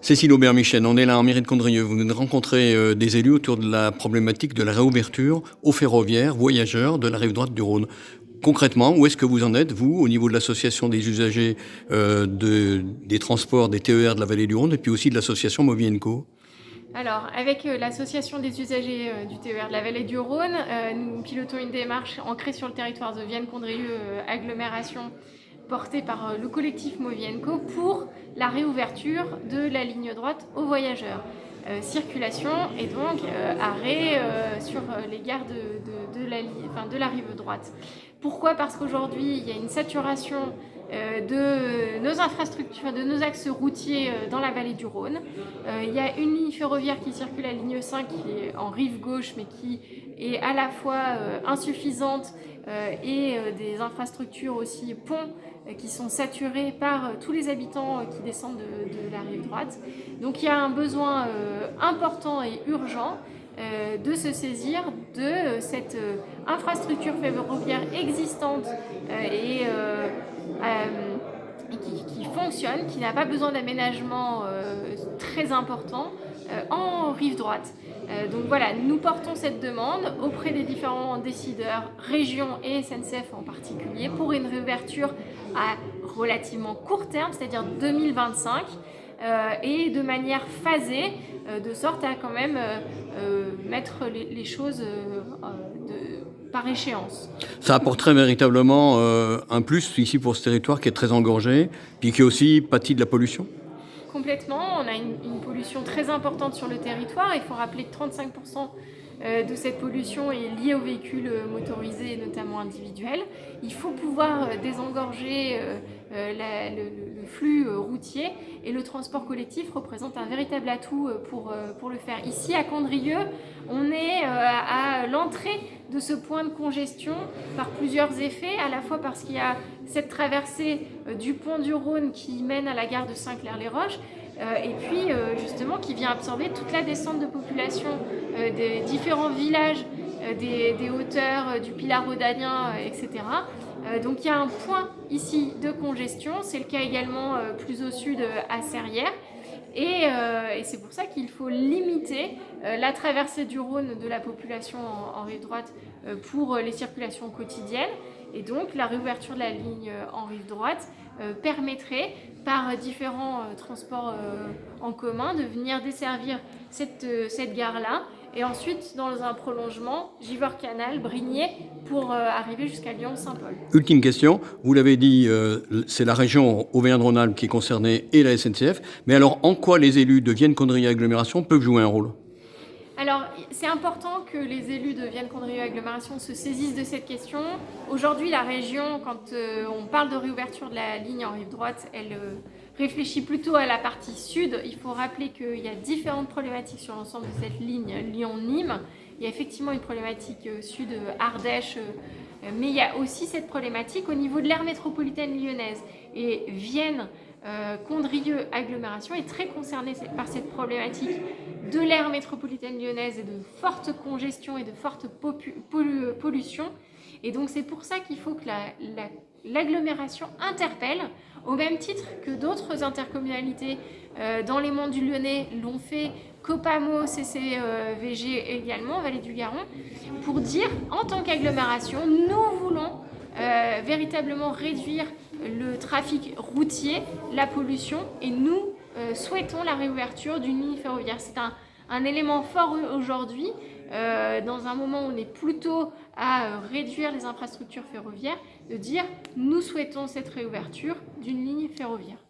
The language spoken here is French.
Cécile Aubert-Michel, on est là en mairie de Condrieu. Vous venez de rencontrer des élus autour de la problématique de la réouverture aux ferroviaires voyageurs de la rive droite du Rhône. Concrètement, où est-ce que vous en êtes, vous, au niveau de l'association des usagers des transports, des TER de la vallée du Rhône, et puis aussi de l'association Movienco? Alors, avec l'association des usagers du TER de la vallée du Rhône, nous pilotons une démarche ancrée sur le territoire de Vienne-Condrieu agglomération portée par le collectif Movienco pour la réouverture de la ligne droite aux voyageurs. Circulation et donc arrêt sur les gares de la rive droite. Pourquoi? Parce qu'aujourd'hui, il y a une saturation de nos infrastructures, de nos axes routiers dans la vallée du Rhône. Il y a une ligne ferroviaire qui circule à la ligne 5 qui est en rive gauche mais qui est à la fois insuffisante et des infrastructures aussi ponts qui sont saturés par tous les habitants qui descendent de la rive droite. Donc il y a un besoin important et urgent de se saisir de cette infrastructure ferroviaire existante et qui fonctionne, qui n'a pas besoin d'aménagement très important en rive droite. Donc voilà, nous portons cette demande auprès des différents décideurs, régions et SNCF en particulier, pour une réouverture à relativement court terme, c'est-à-dire 2025, et de manière phasée, de sorte à quand même mettre les choses par échéance. Ça apporterait véritablement un plus ici pour ce territoire qui est très engorgé, puis qui aussi pâtit de la pollution? Complètement, on a une pollution très importante sur le territoire. Il faut rappeler que 35% de cette pollution est liée aux véhicules motorisés, notamment individuels. Il faut pouvoir désengorger le flux routier, et le transport collectif représente un véritable atout pour le faire. Ici, à Condrieu, on est à l'entrée de ce point de congestion par plusieurs effets, à la fois parce qu'il y a cette traversée du pont du Rhône qui mène à la gare de Saint-Clair-les-Roches, et puis justement qui vient absorber toute la descente de population des différents villages, des hauteurs du Pilat rhodanien, etc. Donc il y a un point ici de congestion, c'est le cas également plus au sud à Serrières. Et c'est pour ça qu'il faut limiter la traversée du Rhône de la population en rive droite pour les circulations quotidiennes. Et donc la réouverture de la ligne en rive droite permettrait par différents transports en commun de venir desservir cette gare-là, et ensuite dans un prolongement Givors-Canal, Brignais, pour arriver jusqu'à Lyon-Saint-Paul. Ultime question, vous l'avez dit, c'est la région Auvergne-Rhône-Alpes qui est concernée et la SNCF, mais alors en quoi les élus de Vienne-Condrieu Agglomération peuvent jouer un rôle? Alors, c'est important que les élus de Vienne-Condrieu Agglomération se saisissent de cette question. Aujourd'hui, la région, quand on parle de réouverture de la ligne en rive droite, elle réfléchit plutôt à la partie sud. Il faut rappeler qu'il y a différentes problématiques sur l'ensemble de cette ligne Lyon-Nîmes. Il y a effectivement une problématique sud-Ardèche, mais il y a aussi cette problématique au niveau de l'aire métropolitaine lyonnaise. Et Vienne, Condrieu agglomération est très concernée par cette problématique de l'aire métropolitaine lyonnaise et de forte congestion et de forte pollution. Et donc c'est pour ça qu'il faut que l'agglomération interpelle, au même titre que d'autres intercommunalités dans les monts du Lyonnais l'ont fait, Copamo, CCVG également, Vallée du Garonne, pour dire en tant qu'agglomération, nous voulons véritablement réduire le trafic routier, la pollution, et nous souhaitons la réouverture d'une ligne ferroviaire. C'est un élément fort aujourd'hui, dans un moment où on est plutôt à réduire les infrastructures ferroviaires, de dire nous souhaitons cette réouverture d'une ligne ferroviaire.